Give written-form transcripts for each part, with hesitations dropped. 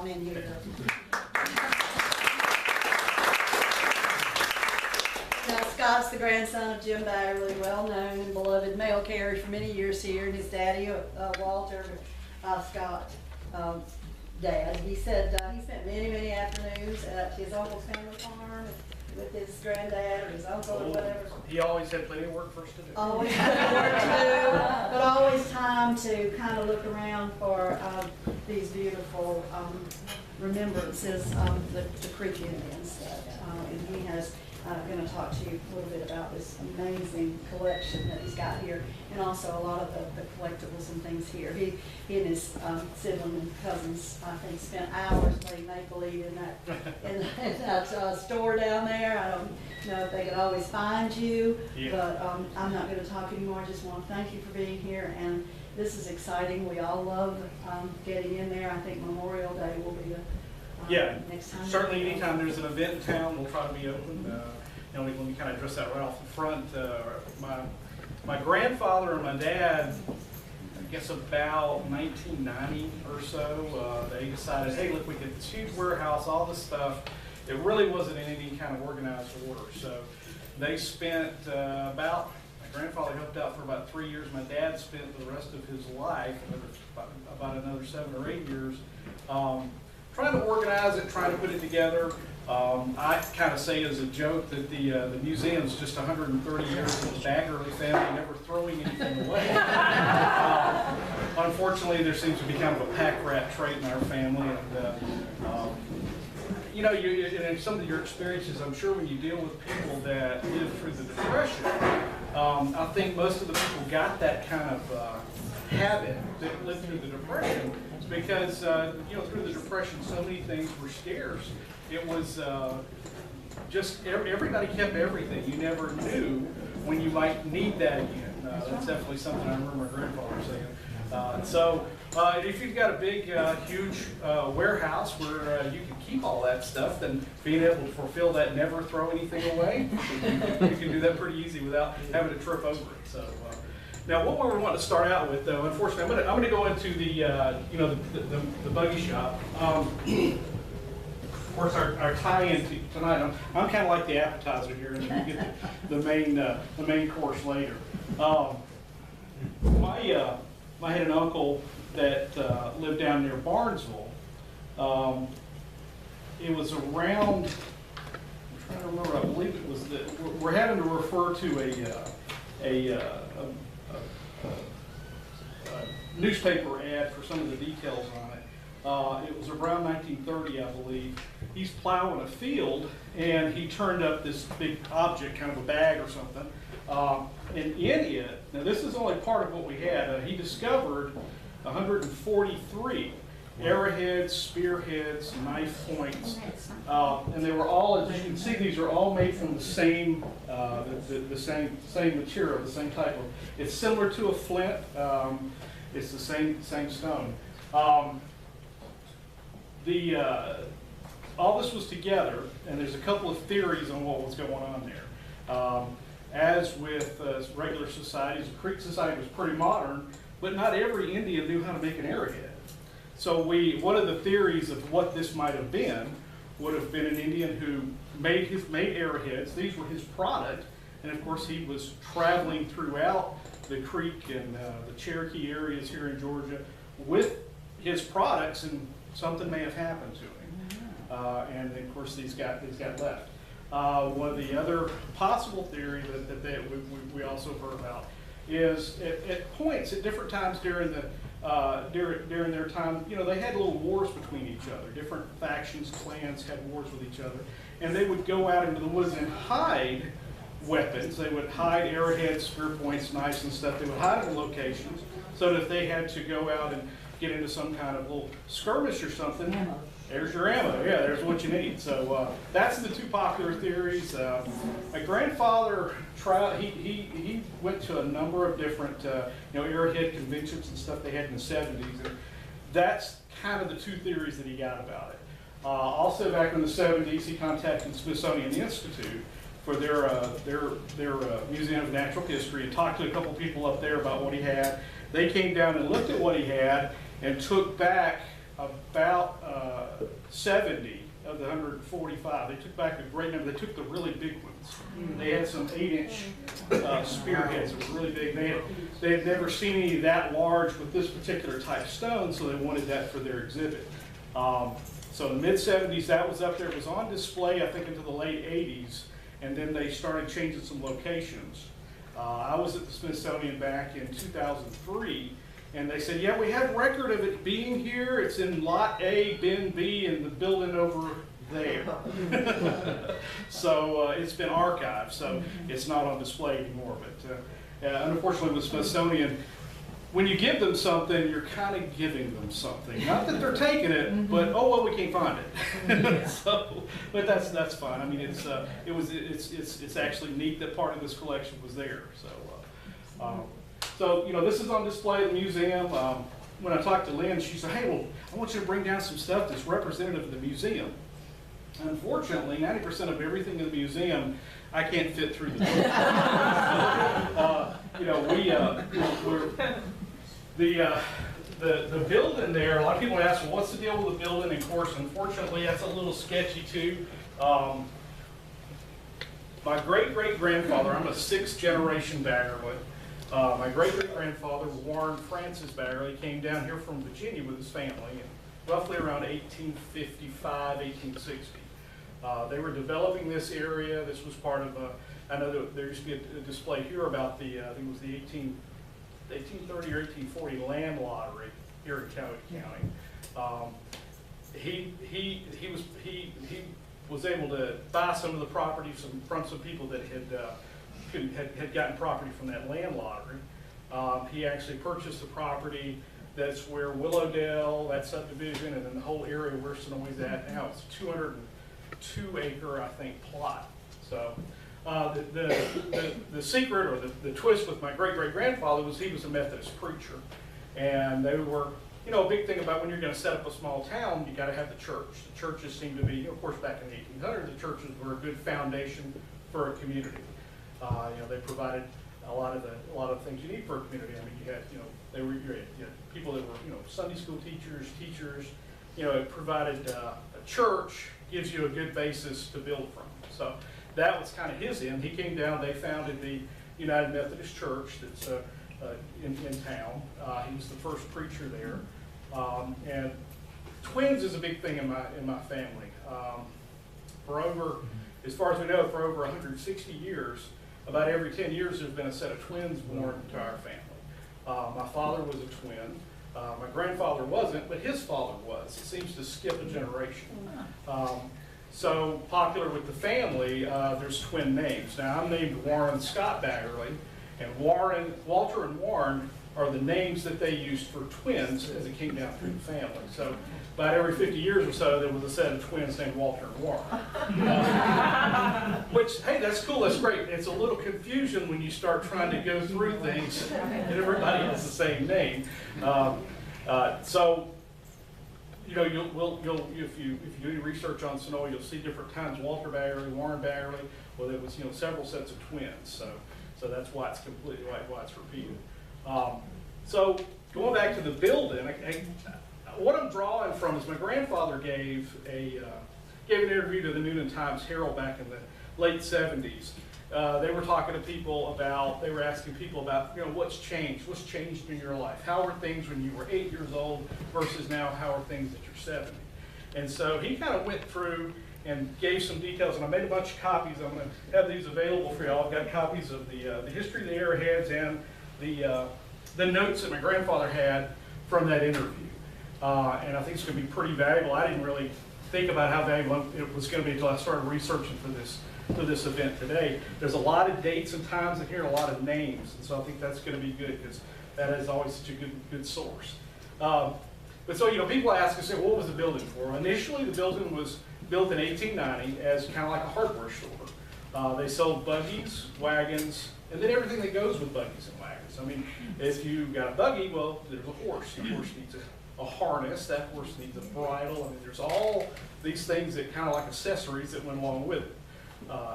on in here. Now, Scott's the grandson of Jim Baggerly, well-known and beloved mail carrier for many years here, and his daddy, Walter Scott, dad. He said he spent many afternoons at his uncle's family farm with his granddad or his uncle or whatever. He always had plenty of work for us to do. Always had work to do, but always time to kind of look around for these beautiful remembrances of the Creek Indians. And he has going to talk to you a little bit about this amazing collection that he's got here, and also a lot of the collectibles and things here. He and his sibling and cousins, I think, spent hours playing make-believe in that store down there. I don't know if they could always find you, but I'm not going to talk anymore. I just want to thank you for being here, and this is exciting. We all love getting in there. I think Memorial Day will be the next time. Certainly anytime there's an event in town, we'll try to be open. Let me kind of address that right off the front. My grandfather and my dad, I guess about 1990 or so, they decided, hey, look, we get this huge warehouse, all this stuff. It really wasn't in any kind of organized order. So they spent my grandfather helped out for about 3 years. My dad spent the rest of his life, about another 7 or 8 years, trying to organize it, trying to put it together. I kind of say as a joke that the museum's just 130 years of the Baggerly family never throwing anything away. Unfortunately, there seems to be kind of a pack rat trait in our family, and you know, in some of your experiences, I'm sure when you deal with people that lived through the Depression, I think most of the people got that kind of habit that lived through the Depression. Because, you know, through the Depression, so many things were scarce. It was just everybody kept everything. You never knew when you might need that again. That's definitely something I remember my grandfather saying. So if you've got a big, huge warehouse where you can keep all that stuff, then being able to fulfill that never throw anything away, you can do that pretty easy without having to trip over it. So. Now, what we want to start out with, though, unfortunately, I'm going to go into the, you know, the buggy shop. Of course, our tie-in tonight, I'm kind of like the appetizer here, and then we get the main course later. I had an uncle that lived down near Barnesville. It was around, I'm trying to remember, I believe it was we're having to refer to a newspaper ad for some of the details on it. It was around 1930, I believe. He's plowing a field, and he turned up this big object, kind of a bag or something. And in it, now this is only part of what we had, he discovered 143 arrowheads, spearheads, knife points, and they were all, as you can see, these are all made from the same same material, the same type of. It's similar to a flint. It's the same stone. All this was together, and there's a couple of theories on what was going on there. As with regular societies, the Creek Society was pretty modern, but not every Indian knew how to make an arrowhead. So one of the theories of what this might have been would have been an Indian who made arrowheads. These were his product, and of course he was traveling throughout the Creek and the Cherokee areas here in Georgia with his products, and something may have happened to him. And of course these got left. One of the other possible theories that we also heard about is at points at different times during their time, you know, they had little wars between each other. Different factions, clans had wars with each other, and they would go out into the woods and hide weapons. They would hide arrowheads, spear points, knives, and stuff. They would hide in locations so that if they had to go out and get into some kind of little skirmish or something, there's your ammo. Yeah, there's what you need. So that's the two popular theories. My grandfather he went to a number of different arrowhead conventions and stuff they had in the 70s, and that's kind of the two theories that he got about it. Also, back in the 70s, he contacted the Smithsonian Institute for their Museum of Natural History and talked to a couple people up there about what he had. They came down and looked at what he had and took back about 70 of the 145. They took back a great number. They took the really big ones. They had some 8-inch spearheads that were really big. They had never seen any that large with this particular type stone, so they wanted that for their exhibit. So in the mid-70s, that was up there. It was on display, I think, into the late 80s, and then they started changing some locations. I was at the Smithsonian back in 2003, and they said, yeah, we have record of it being here. It's in Lot A, Bin B, and the building over there. So it's been archived, so it's not on display anymore. But unfortunately with Smithsonian, when you give them something, you're kind of giving them something. Not that they're taking it, but oh well, we can't find it. So, but that's fine. I mean, it's actually neat that part of this collection was there. So you know, this is on display at the museum. When I talked to Lynn, she said, "Hey, well, I want you to bring down some stuff that's representative of the museum." Unfortunately, 90% of everything in the museum I can't fit through the door. You know, the building there, a lot of people ask, well, what's the deal with the building? And of course, unfortunately, that's a little sketchy too. My great-great-grandfather, I'm a 6th generation Baggerly. My great-great-grandfather, Warren Francis Baggerly, came down here from Virginia with his family, roughly around 1855, 1860. They were developing this area. This was part of I know that there used to be a display here about the, I think it was the 1830 or 1840 land lottery here in Coweta County. He was able to buy some of the property from some people that had gotten property from that land lottery. He actually purchased the property. That's where Willowdale, that subdivision, and then the whole area where Sonoy's at now. It's a 202-acre, I think, plot. So the secret or the twist with my great-great-grandfather was he was a Methodist preacher. And they were, you know, a big thing about when you're going to set up a small town, you got to have the church. The churches seem to be, of course, back in the 1800s, the churches were a good foundation for a community. You know, they provided a lot of things you need for a community. I mean, you had, you had people that were, you know, Sunday school teachers. You know, it provided a church gives you a good basis to build from. So that was kind of his end. He came down. They founded the United Methodist Church that's in town. He was the first preacher there. And twins is a big thing in my family. For over, as far as we know, for over 160 years. About every 10 years, there's been a set of twins born to our family. My father was a twin. My grandfather wasn't, but his father was. It seems to skip a generation. So popular with the family, there's twin names. Now, I'm named Warren Scott Baggerly, and Walter and Warren are the names that they used for twins as it came down through the family. So about every 50 years or so, there was a set of twins named Walter and Warren. Which, hey, that's cool, that's great. It's a little confusion when you start trying to go through things and everybody has the same name. So, you know, if you do any research on Sonoy, you'll see different times Walter Baggerly, Warren Baggerly. Well, there was, you know, several sets of twins. So that's why it's completely why it's repeated. So going back to the building, what I'm drawing from is my grandfather gave an interview to the Noonan Times Herald back in the late 70s. They were talking to people they were asking people about, you know, what's changed in your life? How are things when you were 8 years old versus now, how are things at your 70? And so he kind of went through and gave some details, and I made a bunch of copies. I'm going to have these available for y'all. I've got copies of the history of the Airheads and the notes that my grandfather had from that interview. And I think it's going to be pretty valuable. I didn't really think about how valuable it was going to be until I started researching for this event today. There's a lot of dates and times in here, a lot of names, and so I think that's going to be good because that is always such a good source. But so, you know, people ask us, what was the building for? Initially, the building was built in 1890 as kind of like a hardware store. They sold buggies, wagons, and then everything that goes with buggies and wagons. I mean, if you got a buggy, well, there's a horse. The horse needs a harness. That horse needs a bridle. I mean, there's all these things that kind of like accessories that went along with it.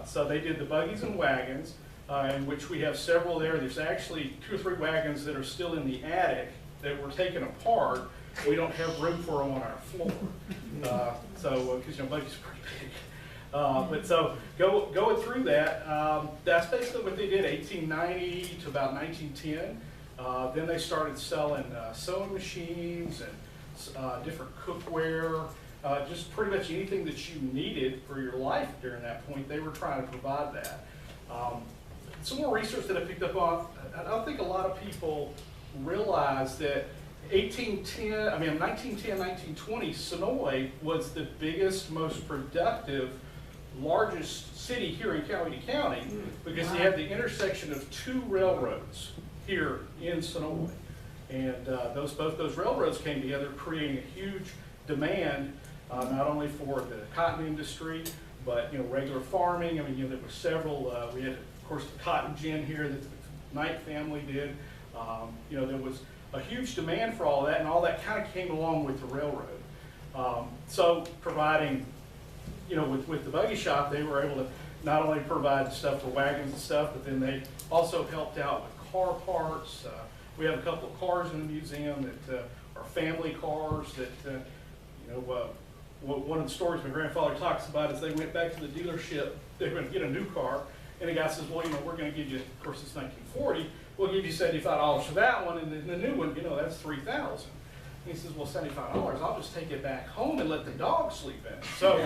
So they did the buggies and wagons, in which we have several there. There's actually 2 or 3 wagons that are still in the attic that were taken apart we don't have room for them on our floor. So, because buggies are pretty big. But so going through that, that's basically what they did, 1890 to about 1910. Then they started selling sewing machines and different cookware, just pretty much anything that you needed for your life during that point. They were trying to provide that. Some more research that I picked up on, I don't think a lot of people realize that 1910, 1920, Sonoy was the biggest, most productive, largest city here in Coweta County because you have the intersection of two railroads here in Sonoy. And both those railroads came together, creating a huge demand, not only for the cotton industry, but regular farming. There were several. We had, of course, the cotton gin here that the Knight family did. There was a huge demand for all that, and all that kind of came along with the railroad. So providing, with the buggy shop, they were able to not only provide stuff for wagons and stuff, but then they also helped out with car parts. We have a couple of cars in the museum that are family cars that, one of the stories my grandfather talks about is they went back to the dealership, they were going to get a new car, and the guy says, well, we're going to give you, of course it's 1940, we'll give you $75 for that one, and then the new one, that's $3,000. He says, well, $75, I'll just take it back home and let the dog sleep in it. So,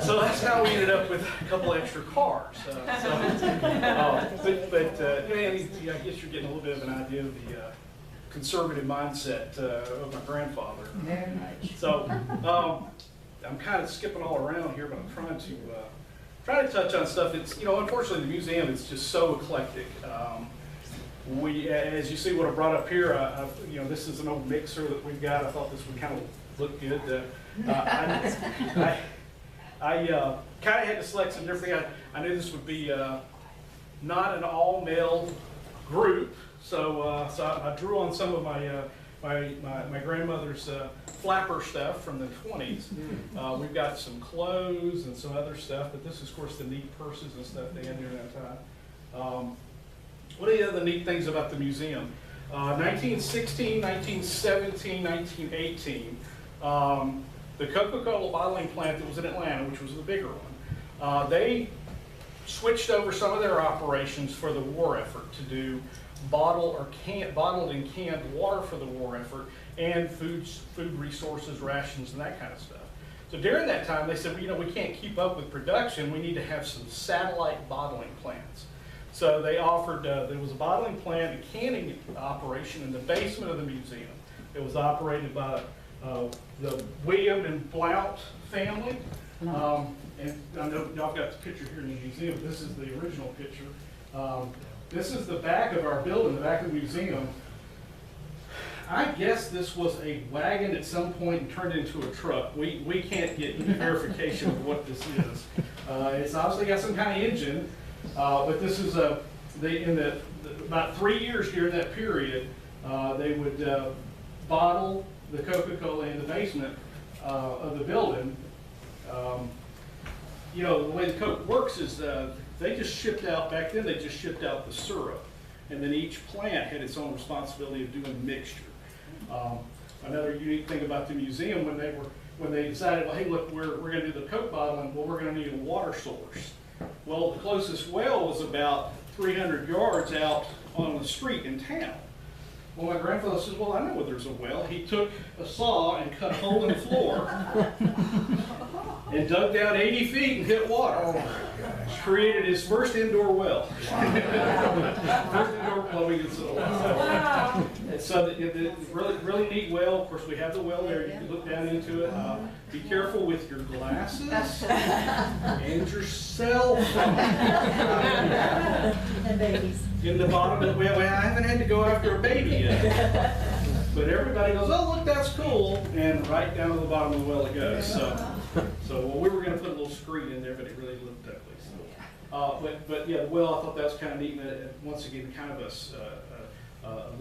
so that's how we ended up with a couple extra cars. I guess you're getting a little bit of an idea of the conservative mindset of my grandfather. Very much. So I'm kind of skipping all around here, but I'm trying to touch on stuff that's, unfortunately the museum is just so eclectic. As you see what I brought up here, this is an old mixer that we've got. I thought this would kind of look good. I kind of had to select some different things. I knew this would be not an all-male group, so I drew on some of my grandmother's flapper stuff from the 20s. We've got some clothes and some other stuff, but this is, of course, the neat purses and stuff they had during that time. One of the other neat things about the museum, 1916, 1917, 1918, the Coca-Cola bottling plant that was in Atlanta, which was the bigger one, they switched over some of their operations for the war effort to do bottled and canned water for the war effort and food resources, rations, and that kind of stuff. So during that time, they said, we can't keep up with production. We need to have some satellite bottling plants. So they offered, there was a bottling plant, a canning operation in the basement of the museum. It was operated by the William and Blount family. And I know y'all got the picture here in the museum. This is the original picture. This is the back of our building, the back of the museum. I guess this was a wagon at some point and turned into a truck. We can't get any verification of what this is. It's obviously got some kind of engine. But this is about 3 years during that period, they would bottle the Coca-Cola in the basement of the building. The way the Coke works is they just shipped out, back then they just shipped out the syrup. And then each plant had its own responsibility of doing the mixture. Another unique thing about the museum, when they decided, well, hey, look, we're going to do the Coke bottling, well, we're going to need a water source. Well, the closest well was about 300 yards out on the street in town. Well, my grandfather says, well, I know where there's a well. He took a saw and cut a hole in the floor and dug down 80 feet and hit water. Oh my gosh. Created his first indoor well. First indoor plumbing in Sonoy. So the really neat well. Of course, we have the well there. You can look down into it. Be careful with your glasses and yourself. And babies. In the bottom of the well, I haven't had to go after a baby yet. But everybody goes, oh, look, that's cool. And right down to the bottom of the well it goes. So we were going to put a little screen in there, but it really looked ugly. So, but yeah, the well, I thought that was kind of neat. And once again, kind of a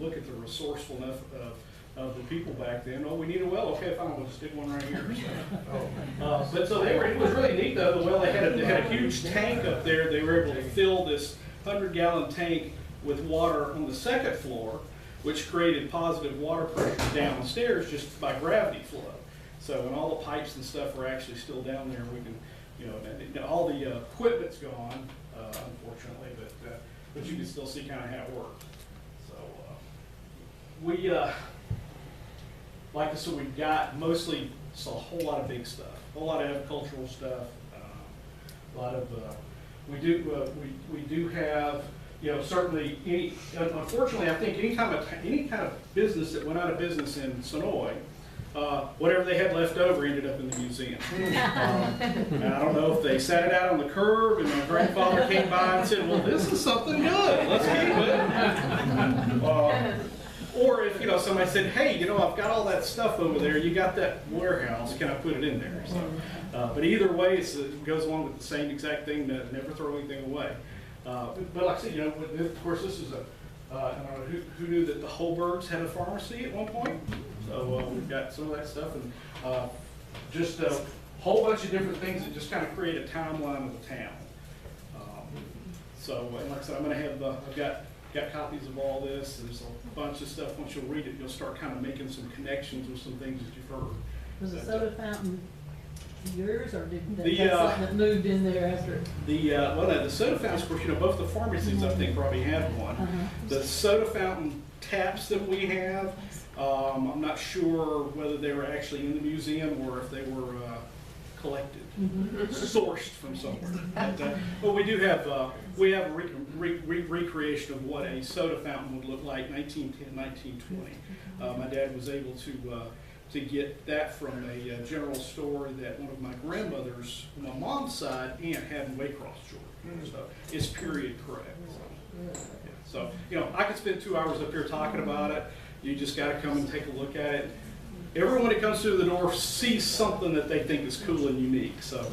look at the resourcefulness of the people back then. Oh, we need a well. Okay, fine, we'll just dig one right here. So, but so it was really neat though. The well, they had a huge tank up there. They were able to fill this 100-gallon tank with water on the second floor. which created positive water pressure downstairs just by gravity flow. So when all the pipes and stuff are actually still down there, we can, all the equipment's gone, unfortunately, but you can still see kind of how it works. So we, like I said, we've got mostly a whole lot of big stuff, a whole lot of agricultural stuff, a lot of, we do have, certainly unfortunately, I think any kind of business that went out of business in Sonoy, whatever they had left over ended up in the museum. And I don't know if they sat it out on the curb and my grandfather came by and said, well, this is something good, let's keep it. Or if, somebody said, hey, I've got all that stuff over there, you got that warehouse, can I put it in there? So, but either way, it goes along with the same exact thing, never throw anything away. But like I said, of course, this is I don't know who knew that the Holbergs had a pharmacy at one point. So we've got some of that stuff, and just a whole bunch of different things that just kind of create a timeline of the town. So, and like I said, I'm going to have, I've got copies of all this. There's a bunch of stuff. Once you'll read it, you'll start kind of making some connections with some things that you've heard. Was the soda fountain yours, or did that something that moved in there after? Well, no, the soda fountains, of course, both the pharmacies I think probably had one. The soda fountain taps that we have, I'm not sure whether they were actually in the museum or if they were collected, sourced from somewhere. But we do have a recreation of what a soda fountain would look like 1910, 1920. My dad was able to get that from a general store that one of my grandmothers, on my mom's side, aunt had in Waycross, Georgia. So it's period correct. So, I could spend 2 hours up here talking about it. You just got to come and take a look at it. Everyone that comes through the door sees something that they think is cool and unique. So,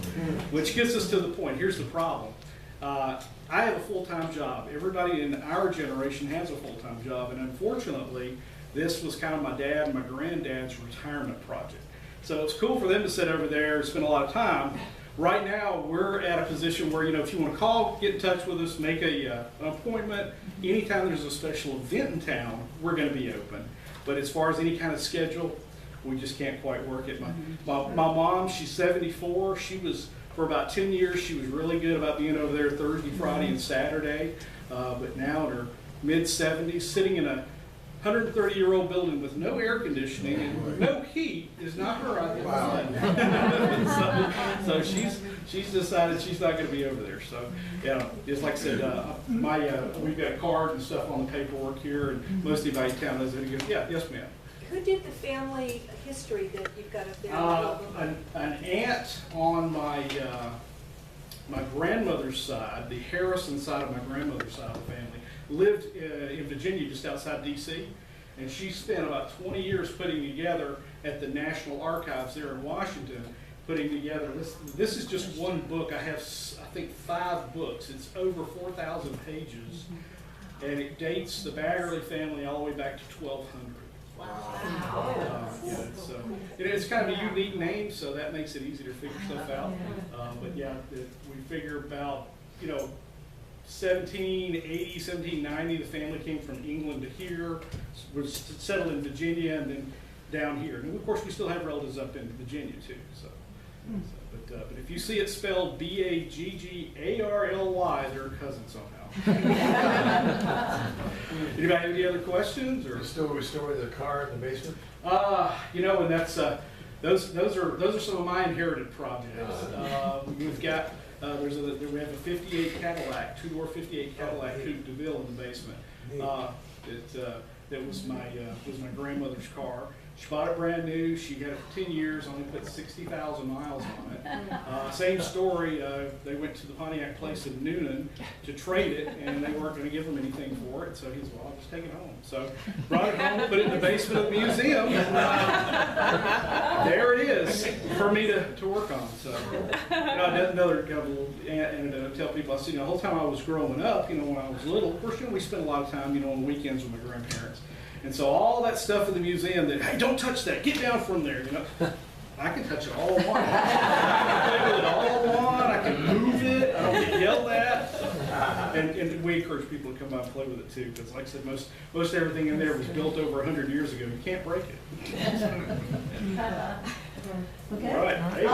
which gets us to the point. Here's the problem. I have a full-time job. Everybody in our generation has a full-time job, and unfortunately, this was kind of my dad and my granddad's retirement project. So it's cool for them to sit over there and spend a lot of time. Right now, we're at a position where, if you want to call, get in touch with us, make an appointment. Anytime there's a special event in town, we're going to be open. But as far as any kind of schedule, we just can't quite work it. My mom, she's 74. She was, for about 10 years, she was really good about being over there Thursday, Friday, and Saturday. But now in her mid-70s, sitting in a 130-year-old building with no air conditioning and no heat is not her idea. Wow. so she's decided she's not going to be over there. So just like I said, we've got a card and stuff on the paperwork here, and most anybody in town knows it. He goes, yeah, yes, ma'am. Who did the family history that you've got up there? An aunt on my grandmother's side, the Harrison side of my grandmother's side of the family, lived in Virginia, just outside D.C., and she spent about 20 years putting together at the National Archives there in Washington, putting together, this is just one book. I have, I think, 5 books. It's over 4,000 pages, and it dates the Baggerly family all the way back to 1200. Wow. It's kind of a unique name, so that makes it easy to figure stuff out. But yeah, we figure about, 1780, 1790, the family came from England to here, was settled in Virginia, and then down here. And of course, we still have relatives up in Virginia too. But if you see it spelled Baggarly, they're cousins somehow. Anybody have any other questions? Or We store the car in the basement. And that's those are some of my inherited projects. We've got. We have a 58 Cadillac, 2-door 58 Cadillac Coupe de Ville in the basement. That was my grandmother's car. She bought it brand new. She had it for 10 years, only put 60,000 miles on it. Same story. They went to the Pontiac place in Noonan to trade it, and they weren't going to give them anything for it. So he said, well, I'll just take it home. So brought it home, put it in the basement of the museum, and there it is for me to work on. So another little anecdote I tell people. I said, the whole time I was growing up, when I was little, of course, we spent a lot of time, on the weekends with my grandparents. And so all that stuff in the museum that, hey, don't touch that, get down from there, I can touch it all I want. I can play with it all I want, I can move it, I don't get yelled at. And we encourage people to come by and play with it too, because like I said, most everything in there was built over 100 years ago. You can't break it. Okay. All right. Hey.